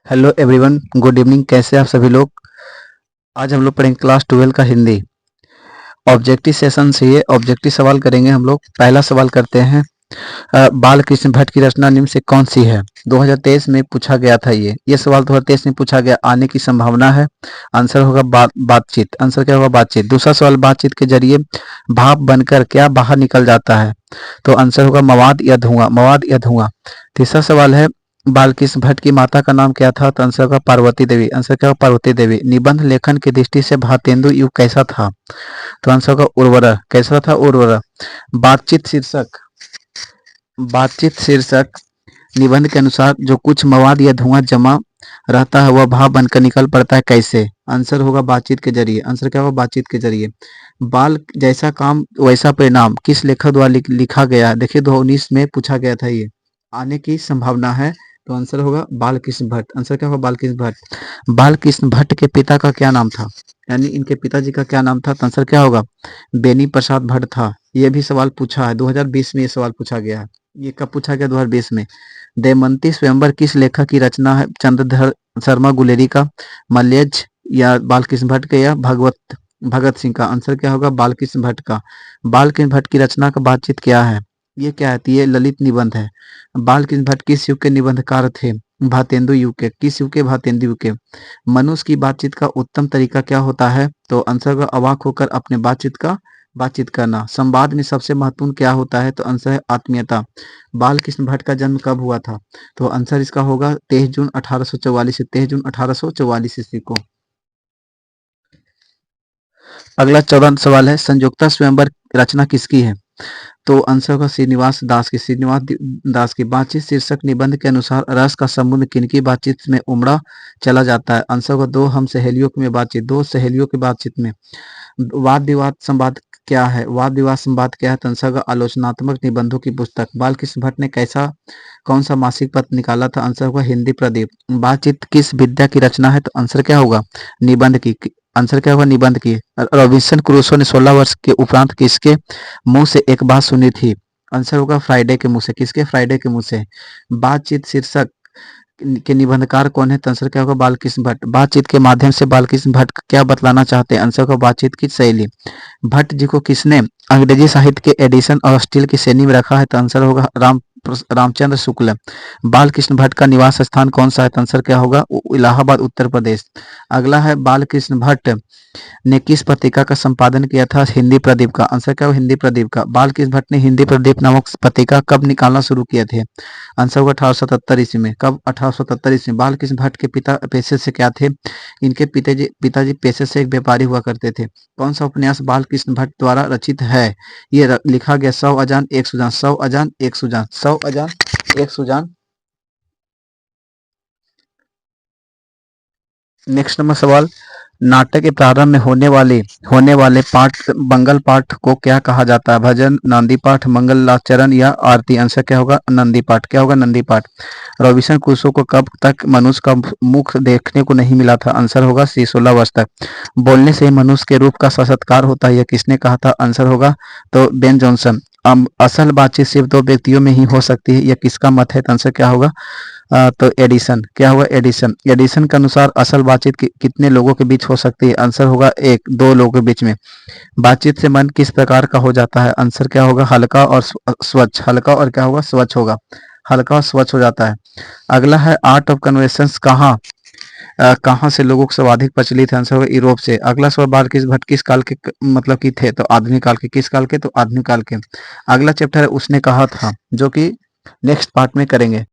Hello everyone, good evening. कैसे आप सभी लोग? आज हम लोग पढ़ेंगे क्लास 12 का हिंदी ऑब्जेक्टिव सेशन से। ये ऑब्जेक्टिव सवाल करेंगे हम लोग। पहला सवाल करते हैं। बाल कृष्ण भट्ट की रचना निम्न से कौन सी है? 2023 में पूछा गया था। ये सवाल 2023 में पूछा गया। आने की संभावना है। आंसर होगा बातचीत। आंसर क्या होगा? बातचीत। दूसरा सवाल, बातचीत के जरिए भाप बनकर क्या बाहर निकल जाता है? तो आंसर होगा मवाद या धुआं। मवाद या धुआं। तीसरा सवाल है, बालकृष्ण भट्ट की माता का नाम क्या था? तो आंसर होगा पार्वती देवी। आंसर क्या होगा? पार्वती देवी। निबंध लेखन की दृष्टि से भारतेंदु युग कैसा था? तो आंसर होगा उर्वरा। कैसा था? उर्वरा। बातचीत शीर्षक। बातचीत शीर्षक निबंध के अनुसार जो कुछ मवाद या धुआं जमा रहता है वह भाप बनकर निकल पड़ता है, कैसे? आंसर होगा बातचीत के जरिए। आंसर क्या होगा? बातचीत के जरिए। बाल जैसा काम वैसा परिणाम किस लेखक द्वारा लिखा गया है? देखिए 2019 में पूछा गया था। ये आने की संभावना है। तो आंसर होगा बालकृष्ण भट्ट। आंसर क्या होगा? बालकृष्ण भट्ट। बालकृष्ण भट्ट के पिता का क्या नाम था? यानी इनके पिताजी का क्या नाम था? तो आंसर क्या होगा? बेनी प्रसाद भट्ट था। ये भी सवाल पूछा है 2020 में। ये सवाल पूछा गया है। ये कब पूछा गया? 2020 में। दमयंती स्वयंवर किस लेखक की रचना है? चंद्रधर शर्मा गुलेरी का, मल्यज या बालकृष्ण भट्ट के, या भगत सिंह का? आंसर क्या होगा? बालकृष्ण भट्ट का। बालकृष्ण भट्ट की रचना का बातचीत क्या है? ये क्या है? तो ये ललित निबंध है। बालकृष्ण भट्ट किस युग के निबंधकार थे? भारतेंदु युग के। किस युग के? भारतेंदु युग के। मनुष्य की बातचीत का उत्तम तरीका क्या होता है? तो आंसर का अवाक होकर अपने बातचीत करना। संवाद में सबसे महत्वपूर्ण क्या होता है? तो आंसर है आत्मीयता। बालकृष्ण भट्ट का जन्म कब हुआ था? तो आंसर इसका होगा 23 जून 1844 से। 23 जून 1844 ईस्वी को। अगला 14 सवाल है, संयुक्ता स्वयंवर रचना किसकी है? तो आंसर होगा श्रीनिवास दास की। दास की। बातचीत शीर्षक निबंध के अनुसार रस का समुद्र किनकी बातचीत में उमड़ा चला जाता है? आंसर होगा दो हम सहेलियों में बातचीत। दो सहेलियों की बातचीत में। वाद विवाद संवाद क्या है? वाद विवाद संवाद क्या है? तो आंसर होगा आलोचनात्मक निबंधों की पुस्तक। बालकृष्ण भट्ट ने कौन सा मासिक पत्र निकाला था? आंसर होगा हिंदी प्रदीप। बातचीत किस विद्या की रचना है? तो आंसर क्या होगा? निबंध की। आंसर क्या होगा? निबंध की। रॉबिन्सन क्रूसो ने 16 वर्ष के उपरांत किसके मुंह से एक बात सुनी थी? आंसर होगा फ्राइडे के मुंह से। किसके? फ्राइडे के मुंह से। बातचीत शीर्षक के निबंधकार कौन है? तो आंसर क्या होगा? बालकृष्ण भट्ट। बातचीत के माध्यम से बालकृष्ण भट्ट क्या बतलाना चाहते हैं? आंसर होगा बातचीत की शैली। भट्ट जी को किसने अंग्रेजी साहित्य के एडिशन और स्टील की श्रेणी में रखा है? तो आंसर होगा रामचंद्र शुक्ल। बालकृष्ण भट्ट का निवास स्थान कौन सा है? तो आंसर क्या होगा? इलाहाबाद, उत्तर प्रदेश। अगला है, बालकृष्ण भट्ट ने किस पत्रिका का संपादन किया था? हिंदी प्रदीप का। आंसर क्या होगा? हिंदी प्रदीप का। बालकृष्ण भट्ट ने हिंदी प्रदीप नामक पत्रिका कब निकालना शुरू किए थे? आंसर होगा 1877 ईस्वी में। कब? 1877 ईस्वी में। बालकृष्ण भट्ट के पिता पेशे से क्या थे? इनके पिताजी पेशे से एक व्यापारी हुआ करते थे। कौन सा उपन्यास बालकृष्ण भट्ट द्वारा रचित है? ये लिखा गया 100 अजान एक सुजान। 100 अजान एक सुजान। 100 अजान एक सुजान। नेक्स्ट नंबर सवाल, नाटक के प्रारंभ में होने वाले पाठ मंगल पाठ को क्या कहा जाता है? भजन, नांदी पाठ, मंगलाचरण या आरती? आंसर क्या होगा? नंदी पाठ। क्या होगा? नंदी पाठ। रॉबिन्सन क्रूसो को कब तक मनुष्य का मुख देखने को नहीं मिला था? आंसर होगा 16 वर्ष तक। बोलने से मनुष्य के रूप का साक्षात्कार होता है, यह किसने कहा था? आंसर होगा तो बेन जॉनसन। असल बातचीत सिर्फ दो व्यक्तियों में ही हो सकती है, यह किसका मत है? तो आंसर क्या होगा? तो एडिसन। क्या होगा? एडिसन। एडिसन के अनुसार असल बातचीत कितने लोगों के बीच हो सकती है? आंसर होगा एक, दो लोगों के बीच में। बातचीत से मन किस प्रकार का हो जाता है? आंसर क्या होगा? हल्का और स्वच्छ। हल्का और क्या होगा? स्वच्छ होगा। हल्का और स्वच्छ हो जाता है। अगला है, आर्ट ऑफ कन्वर्सेशन कहाँ से लोगों को सर्वाधिक प्रचलित है? आंसर होगा यूरोप से। अगला सवाल, बालकृष्ण भट्ट किस काल के मतलब की थे? तो आधुनिक काल के। किस काल के? तो आधुनिक काल के। अगला चैप्टर है उसने कहा था, जो कि नेक्स्ट पार्ट में करेंगे।